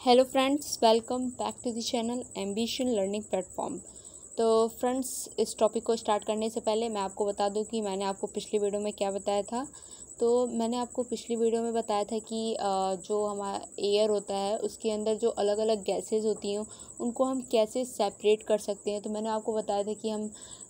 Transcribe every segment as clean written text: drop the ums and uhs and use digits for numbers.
Hello friends, welcome back to the channel ambition learning platform. तो friends, इस topic को start करने से पहले मैं आपको बता दूं कि मैंने आपको पिछली वीडियो में क्या बताया था। तो मैंने आपको पिछली वीडियो में बताया था कि जो हमारा एयर होता है उसके अंदर जो अलग अलग गैसेस होती हैं उनको हम कैसे सेपरेट कर सकते हैं। तो मैंने आपको बताया था कि हम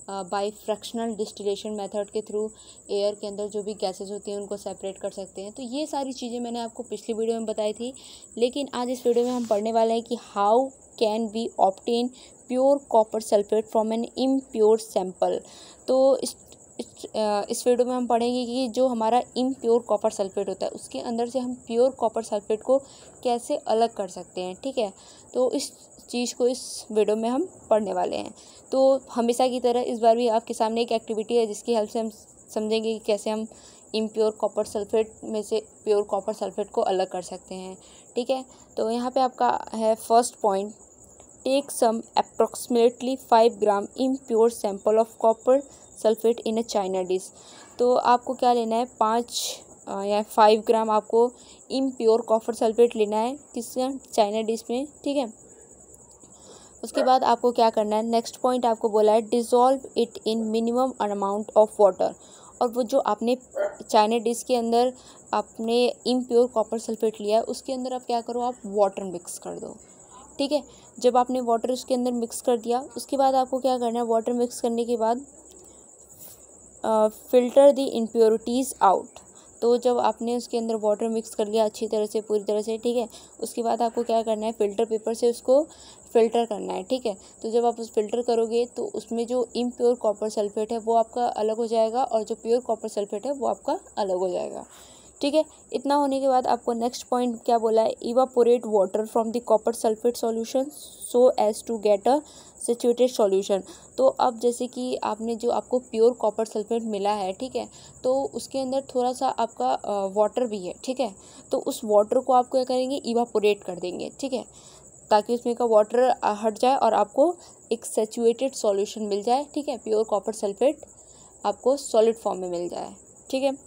बाय फ्रैक्शनल डिस्टिलेशन मेथड के थ्रू एयर के अंदर जो भी गैसेस होती हैं उनको सेपरेट कर सकते हैं। तो ये सारी चीज़ें मैंने आपको पिछली वीडियो में बताई थी, लेकिन आज इस वीडियो में हम पढ़ने वाले हैं कि how can we obtain pure copper sulphate from an impure sample. तो इस वीडियो में हम पढ़ेंगे कि जो हमारा इम्प्योर कॉपर सल्फेट होता है उसके अंदर से हम प्योर कॉपर सल्फेट को कैसे अलग कर सकते हैं। ठीक है, तो इस चीज़ को इस वीडियो में हम पढ़ने वाले हैं। तो हमेशा की तरह इस बार भी आपके सामने एक एक्टिविटी है जिसकी हेल्प से हम समझेंगे कि कैसे हम इम्प्योर कॉपर सल्फेट में से प्योर कॉपर सल्फेट को अलग कर सकते हैं। ठीक है, तो यहाँ पे आपका है first point, take some approximately 5 gram impure sample of copper sulphate in a china dish. तो आपको क्या लेना है, 5 ग्राम आपको इम्प्योर कॉपर सल्फेट लेना है किसका, चाइना डिश में। ठीक है, उसके बाद आपको क्या करना है, नेक्स्ट पॉइंट आपको बोला है dissolve it in minimum amount of water. और वो जो आपने चाइना डिश के अंदर आपने इम्प्योर कॉपर सल्फेट लिया है उसके अंदर आप क्या करो, आप वाटर मिक्स कर दो। ठीक है, जब आपने वाटर उसके अंदर मिक्स कर दिया उसके बाद आपको क्या करना है, वाटर मिक्स करने के बाद फ़िल्टर द इम्प्योरिटीज़ आउट। तो जब आपने उसके अंदर वाटर मिक्स कर लिया अच्छी तरह से, पूरी तरह से, ठीक है, उसके बाद आपको क्या करना है, फ़िल्टर पेपर से उसको फ़िल्टर करना है। ठीक है, तो जब आप उस फ़िल्टर करोगे तो उसमें जो इम्प्योर कॉपर सल्फेट है वो आपका अलग हो जाएगा और जो प्योर कॉपर सल्फेट है वो आपका अलग हो जाएगा। ठीक है, इतना होने के बाद आपको नेक्स्ट पॉइंट क्या बोला है, evaporate water from the copper sulphate solution so as to get a saturated solution. तो अब जैसे कि आपने जो आपको प्योर कॉपर सल्फेट मिला है, ठीक है, तो उसके अंदर थोड़ा सा आपका वाटर भी है। ठीक है, तो उस वाटर को आप क्या करेंगे, इवापोरेट कर देंगे। ठीक है, ताकि उसमें का वाटर हट जाए और आपको एक सैचुरेटेड सॉल्यूशन मिल जाए। ठीक है, प्योर कॉपर सल्फेट आपको सॉलिड फॉर्म में मिल जाए। ठीक है,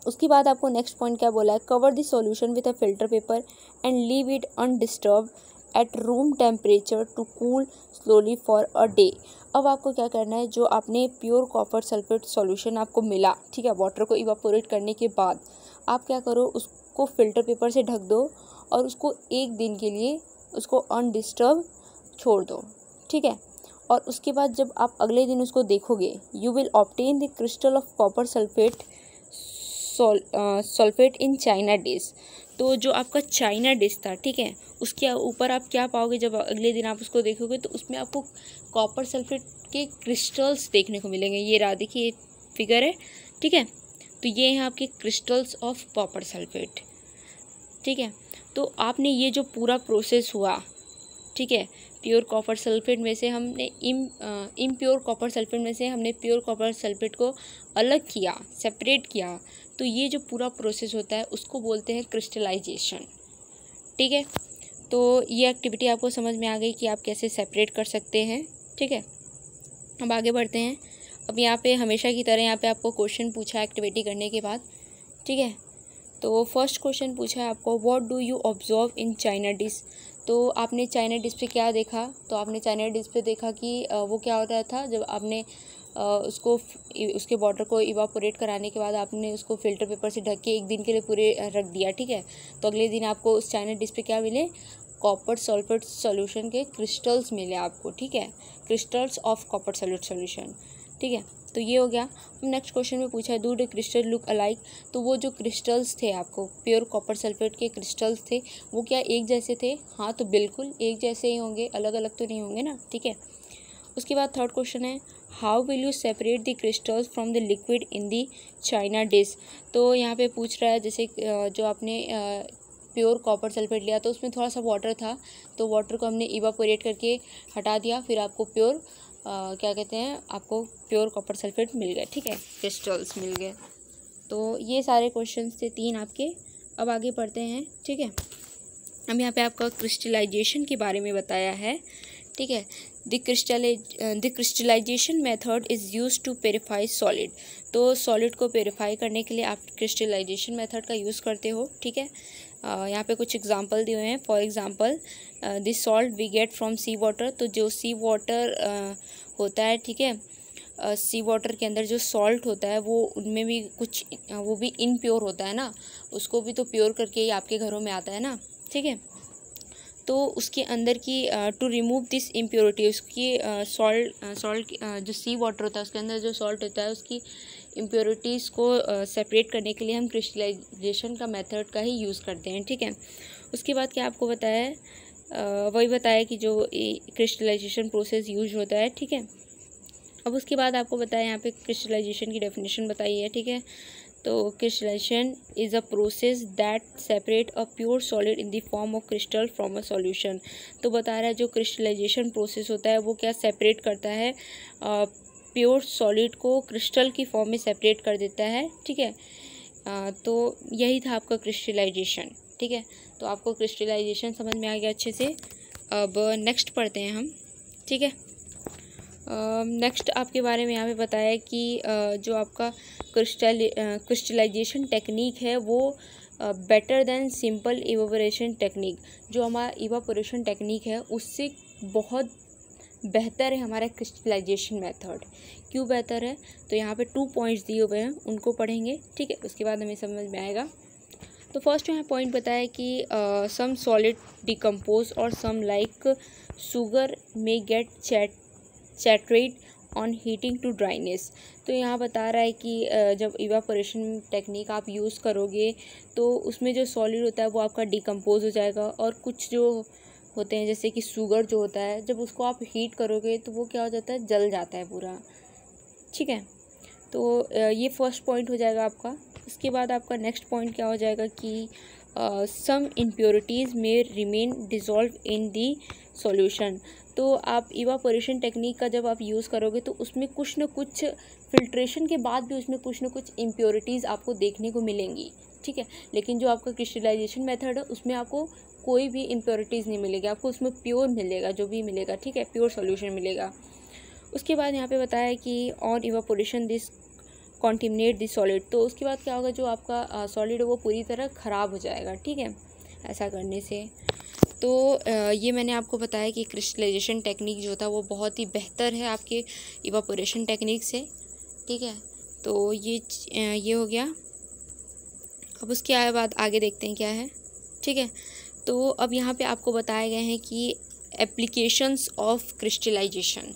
उसके बाद आपको नेक्स्ट पॉइंट क्या बोला है, cover the solution with a filter paper and leave it undisturb at room temperature to cool slowly for a day. अब आपको क्या करना है, जो आपने प्योर कॉपर सल्फेट सॉल्यूशन आपको मिला, ठीक है, वाटर को इवापोरेट करने के बाद आप क्या करो, उसको फिल्टर पेपर से ढक दो और उसको एक दिन के लिए उसको अनडिस्टर्ब छोड़ दो। ठीक है, और उसके बाद जब आप अगले दिन उसको देखोगे, you will obtain the crystal of copper sulphate sulphate in China dish. तो जो आपका चाइना डिश था, ठीक है, उसके ऊपर आप क्या पाओगे, जब अगले दिन आप उसको देखोगे तो उसमें आपको कॉपर सल्फेट के क्रिस्टल्स देखने को मिलेंगे। ये रहा, देखिए फिगर है। ठीक है, तो ये हैं आपके क्रिस्टल्स ऑफ कॉपर सल्फेट। ठीक है, तो आपने ये जो पूरा प्रोसेस हुआ, ठीक है, प्योर कॉपर सल्फेट में से हमने इम्प्योर कॉपर सल्फेट में से हमने प्योर कॉपर सल्फेट को अलग किया, सेपरेट किया। तो ये जो पूरा प्रोसेस होता है उसको बोलते हैं क्रिस्टलाइजेशन। ठीक है, तो ये एक्टिविटी आपको समझ में आ गई कि आप कैसे सेपरेट कर सकते हैं। ठीक है, अब आगे बढ़ते हैं। अब यहाँ पे हमेशा की तरह यहाँ पे आपको क्वेश्चन पूछा है एक्टिविटी करने के बाद। ठीक है, तो फर्स्ट क्वेश्चन पूछा है आपको, what do you observe in China dish. तो आपने चाइना डिश पे क्या देखा, तो आपने चाइना डिश पे देखा कि वो क्या होता था, जब आपने उसके वाटर को इवापोरेट कराने के बाद आपने उसको फिल्टर पेपर से ढक के एक दिन के लिए पूरे रख दिया। ठीक है, तो अगले दिन आपको उस चाइना डिश पे क्या मिले, कॉपर सल्फेट सॉल्यूशन के क्रिस्टल्स मिले आपको। ठीक है, crystals of copper sulphate solution. ठीक है, तो ये हो गया। अब नेक्स्ट क्वेश्चन में पूछा है, do the crystal look alike. तो वो जो क्रिस्टल्स थे आपको प्योर कॉपर सल्फेट के क्रिस्टल्स थे वो क्या एक जैसे थे, हाँ तो बिल्कुल एक जैसे ही होंगे, अलग अलग तो नहीं होंगे ना। ठीक है, उसके बाद थर्ड क्वेश्चन है, how will you separate the crystals from the liquid in the China dish. तो यहाँ पे पूछ रहा है, जैसे जो आपने प्योर कॉपर सल्फेट लिया तो उसमें थोड़ा सा वाटर था, तो वाटर को हमने इवापोरेट करके हटा दिया, फिर आपको प्योर क्या कहते हैं, आपको प्योर कॉपर सल्फेट मिल गया। ठीक है, क्रिस्टल्स मिल गए। तो ये सारे क्वेश्चंस थे 3 आपके। अब आगे पढ़ते हैं। ठीक है, अब यहाँ पे आपका क्रिस्टलाइजेशन के बारे में बताया है। ठीक है, the crystallisation method is use to purify solid. तो सॉलिड को प्योरीफाई करने के लिए आप क्रिस्टलाइजेशन मेथड का यूज़ करते हो। ठीक है, यहाँ पे कुछ एग्जांपल दिए हुए हैं। For example this salt we get from sea water, तो जो सी वाटर होता है, ठीक है, सी वाटर के अंदर जो सॉल्ट होता है वो उनमें भी कुछ वो भी इनप्योर होता है ना, उसको भी तो प्योर करके ही आपके घरों में आता है ना, ठीक है। तो उसके अंदर की टू रिमूव दिस इम्प्योरिटी, उसकी सॉल्ट जो सी वाटर होता है उसके अंदर जो सॉल्ट होता है उसकी इम्प्योरिटीज़ को सेपरेट करने के लिए हम क्रिस्टलाइजेशन का मेथड का ही यूज़ करते हैं, ठीक है। उसके बाद क्या आपको बताया है, वही बताया कि जो क्रिस्टलाइजेशन प्रोसेस यूज होता है, ठीक है। अब उसके बाद आपको बताया यहाँ पे क्रिस्टलाइजेशन की डेफिनेशन बताई है, ठीक है। तो crystallisation is a process that separate a pure solid in the form of crystal from a solution. तो बता रहा है जो क्रिस्टलाइजेशन प्रोसेस होता है वो क्या सेपरेट करता है, प्योर सॉलिड को क्रिस्टल की फॉर्म में सेपरेट कर देता है, ठीक है। तो यही था आपका क्रिस्टलाइजेशन, ठीक है। तो आपको क्रिस्टलाइजेशन समझ में आ गया अच्छे से। अब नेक्स्ट पढ़ते हैं हम, ठीक है। नेक्स्ट आपके बारे में यहाँ पे बताया कि जो आपका क्रिस्टलाइजेशन टेक्निक है वो better than simple evaporation technique, जो हमारा इवापोरेशन टेक्निक है उससे बहुत बेहतर है हमारा क्रिस्टलाइजेशन मेथड। क्यों बेहतर है, तो यहाँ पे 2 पॉइंट्स दिए हुए हैं, उनको पढ़ेंगे, ठीक है। उसके बाद हमें समझ में आएगा। तो फर्स्ट यहाँ पॉइंट बताया कि सम सॉलिड डिकम्पोज और some like sugar may get saturate on heating to dryness. तो यहाँ बता रहा है कि जब इवापोरेशन टेक्निक आप यूज़ करोगे तो उसमें जो सॉलिड होता है वो आपका डिकम्पोज हो जाएगा, और कुछ जो होते हैं जैसे कि शुगर जो होता है जब उसको आप हीट करोगे तो वो क्या हो जाता है, जल जाता है पूरा, ठीक है। तो ये फर्स्ट पॉइंट हो जाएगा आपका। इसके बाद आपका नेक्स्ट पॉइंट क्या हो जाएगा कि सम इम्प्योरिटीज़ में रिमेन डिज़ोल्व इन दी सॉल्यूशन। तो आप इवापोरेशन टेक्निक का जब आप यूज़ करोगे तो उसमें कुछ न कुछ फिल्ट्रेशन के बाद भी उसमें कुछ न कुछ इम्प्योरिटीज़ आपको देखने को मिलेंगी, ठीक है। लेकिन जो आपका क्रिस्टलाइजेशन मेथड है उसमें आपको कोई भी इम्प्योरिटीज़ नहीं मिलेगी, आपको उसमें प्योर मिलेगा, जो भी मिलेगा, ठीक है, प्योर सॉल्यूशन मिलेगा। उसके बाद यहाँ पे बताया कि on evaporation this contaminate this solid. तो उसके बाद क्या होगा, जो आपका सॉलिड है वो पूरी तरह ख़राब हो जाएगा, ठीक है, ऐसा करने से। तो ये मैंने आपको बताया कि क्रिस्टलाइजेशन टेक्निक जो था वो बहुत ही बेहतर है आपके इवापोरेशन टेक्निक से, ठीक है। तो ये हो गया। अब उसके बाद आगे देखते हैं क्या है, ठीक है। तो अब यहाँ पे आपको बताए गए हैं कि एप्लीकेशंस ऑफ क्रिस्टलाइजेशन।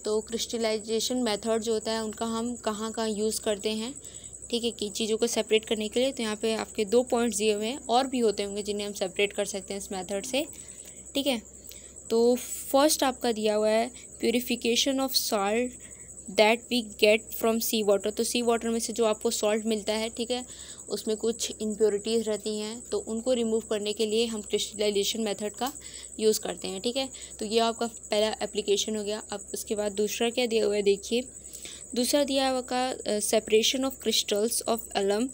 तो क्रिस्टलाइजेशन मेथड जो होता है उनका हम कहाँ कहाँ यूज़ करते हैं, ठीक है, कि चीज़ों को सेपरेट करने के लिए। तो यहाँ पे आपके 2 पॉइंट्स दिए हुए हैं, और भी होते होंगे जिन्हें हम सेपरेट कर सकते हैं इस मेथड से, ठीक है। तो फर्स्ट आपका दिया हुआ है purification of salt that we get from sea water. तो सी वाटर में से जो आपको सॉल्ट मिलता है, ठीक है, उसमें कुछ इम्प्योरिटीज़ रहती हैं, तो उनको रिमूव करने के लिए हम क्रिस्टलाइजेशन मेथड का यूज़ करते हैं, ठीक है। तो ये आपका पहला एप्लीकेशन हो गया। अब उसके बाद दूसरा क्या दिया हुआ है, देखिए दूसरा दिया हुआ का separation of crystals of alum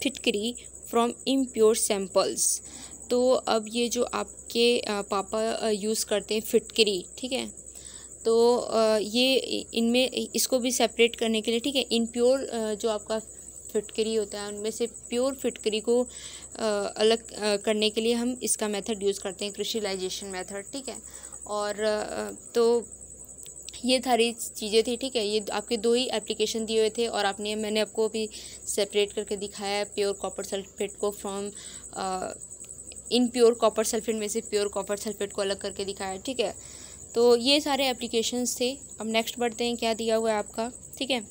फिटकरी फ्रॉम इम्प्योर सैम्पल्स। तो अब ये जो आपके पापा यूज़ करते हैं फिटकरी, ठीक है, तो ये इनमें इसको भी सेपरेट करने के लिए, ठीक है, इम्प्योर जो आपका फिटकरी होता है उनमें से प्योर फिटकरी को अलग करने के लिए हम इसका मेथड यूज़ करते हैं, क्रिस्टलाइजेशन मेथड, ठीक है। और तो ये सारी चीज़ें थी, ठीक है। ये आपके 2 ही एप्लीकेशन दिए हुए थे, और मैंने आपको भी सेपरेट करके दिखाया है प्योर कॉपर सल्फेट को फ्रॉम इनप्योर कॉपर सल्फेट में से प्योर कॉपर सल्फेट को अलग करके दिखाया है, ठीक है। तो ये सारे एप्लीकेशंस थे। अब नेक्स्ट बढ़ते हैं, क्या दिया हुआ है आपका, ठीक है।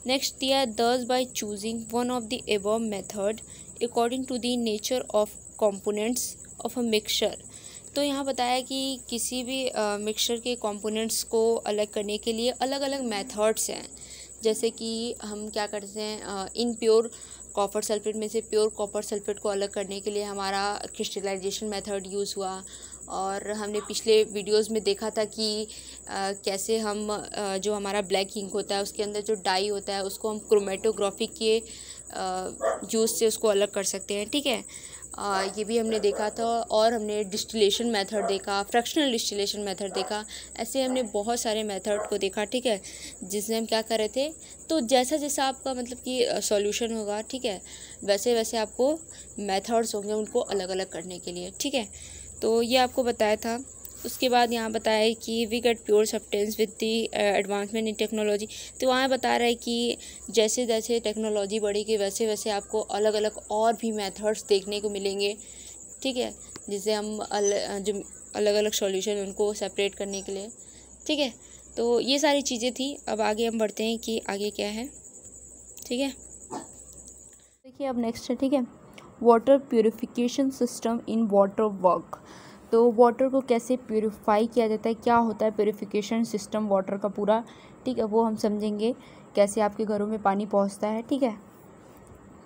नेक्स्ट दिया है thus by choosing one of the above method according to the nature of components of a mixture. तो यहाँ बताया कि किसी भी मिक्सचर के कंपोनेंट्स को अलग करने के लिए अलग अलग मेथड्स हैं। जैसे कि हम क्या करते हैं, इनप्योर कॉपर सल्फेट में से प्योर कॉपर सल्फेट को अलग करने के लिए हमारा क्रिस्टलाइजेशन मेथड यूज़ हुआ। और हमने पिछले वीडियोस में देखा था कि कैसे हम जो हमारा ब्लैक इंक होता है उसके अंदर जो डाई होता है उसको हम क्रोमेटोग्राफी के यूज़ से उसको अलग कर सकते हैं, ठीक है। ये भी हमने देखा था, और हमने डिस्टिलेशन मेथड देखा, फ्रैक्शनल डिस्टिलेशन मेथड देखा। ऐसे हमने बहुत सारे मेथड को देखा, ठीक है, जिसमें हम क्या कर रहे थे। तो जैसा जैसा आपका मतलब कि सॉल्यूशन होगा, ठीक है, वैसे वैसे आपको मेथड्स होंगे उनको अलग अलग करने के लिए, ठीक है। तो ये आपको बताया था। उसके बाद यहाँ बताया है कि we get pure substance with the advancement in technology. तो वहाँ बता रहा है कि जैसे जैसे टेक्नोलॉजी बढ़ेगी वैसे वैसे आपको अलग अलग और भी मेथड्स देखने को मिलेंगे, ठीक है, जिससे हम जो अलग अलग सॉल्यूशन उनको सेपरेट करने के लिए, ठीक है। तो ये सारी चीज़ें थी। अब आगे हम बढ़ते हैं कि आगे क्या है, ठीक है। देखिए अब नेक्स्ट है, ठीक है, water purification system in water work. तो वाटर को कैसे प्यूरिफाई किया जाता है, क्या होता है प्यूरिफिकेशन सिस्टम वाटर का पूरा, ठीक है, वो हम समझेंगे कैसे आपके घरों में पानी पहुंचता है, ठीक है।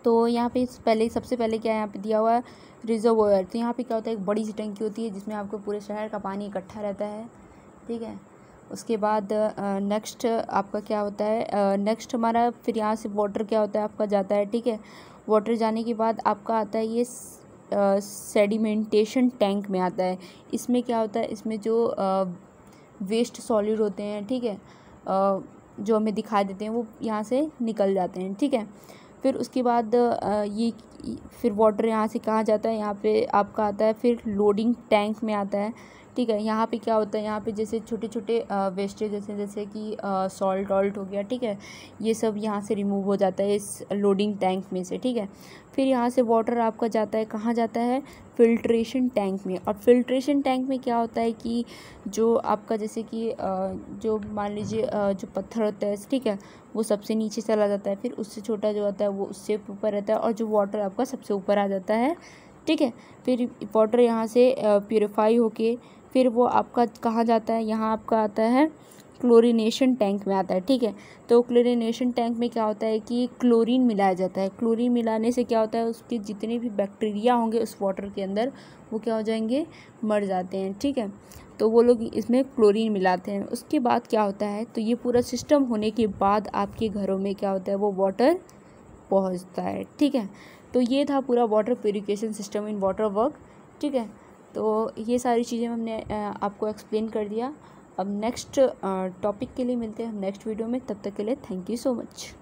तो यहाँ पे सबसे पहले क्या यहाँ पे दिया हुआ है, रिजर्वोयर। तो यहाँ पे क्या होता है, एक बड़ी सी टंकी होती है जिसमें आपको पूरे शहर का पानी इकट्ठा रहता है, ठीक है। उसके बाद नेक्स्ट आपका क्या होता है, नेक्स्ट हमारा फिर यहाँ से वाटर क्या होता है आपका जाता है, ठीक है। वाटर जाने के बाद आपका आता है ये सेडिमेंटेशन टैंक में आता है। इसमें क्या होता है, इसमें जो वेस्ट सॉलिड होते हैं, ठीक है, जो हमें दिखाई देते हैं वो यहाँ से निकल जाते हैं, ठीक है। फिर उसके बाद ये फिर वाटर यहाँ से कहाँ जाता है, यहाँ पे आपका आता है फिर लोडिंग टैंक में आता है, ठीक है। यहाँ पे क्या होता है, यहाँ पे जैसे छोटे छोटे वेस्टेज जैसे कि सॉल्ट वॉल्ट हो गया, ठीक है, ये सब यहाँ से रिमूव हो जाता है इस लोडिंग टैंक में से, ठीक है। फिर यहाँ से वाटर आपका जाता है कहाँ जाता है, फिल्ट्रेशन टैंक में। और फिल्ट्रेशन टैंक में क्या होता है कि जो आपका जैसे कि जो मान लीजिए जो पत्थर होता है, ठीक है, वो सबसे नीचे चला जाता है, फिर उससे छोटा जो होता है वो उससे ऊपर रहता है, और जो वाटर आपका सबसे ऊपर आ जाता है, ठीक है। फिर वाटर यहाँ से प्योरीफाई होके फिर वो आपका कहाँ जाता है, यहाँ आपका आता है क्लोरीनेशन टैंक में आता है, ठीक है। तो क्लोरीनेशन टैंक में क्या होता है कि क्लोरीन मिलाया जाता है। क्लोरीन मिलाने से क्या होता है, उसके जितने भी बैक्टीरिया होंगे उस वाटर के अंदर वो क्या हो जाएंगे, मर जाते हैं, ठीक है। तो वो लोग इसमें क्लोरीन मिलाते हैं। उसके बाद क्या होता है, तो ये पूरा सिस्टम होने के बाद आपके घरों में क्या होता है, वो वाटर पहुंचता है, ठीक है। तो ये था पूरा water purification system in water work, ठीक है। तो ये सारी चीज़ें हमने आपको एक्सप्लेन कर दिया। अब नेक्स्ट टॉपिक के लिए मिलते हैं हम नेक्स्ट वीडियो में, तब तक के लिए थैंक यू सो मच।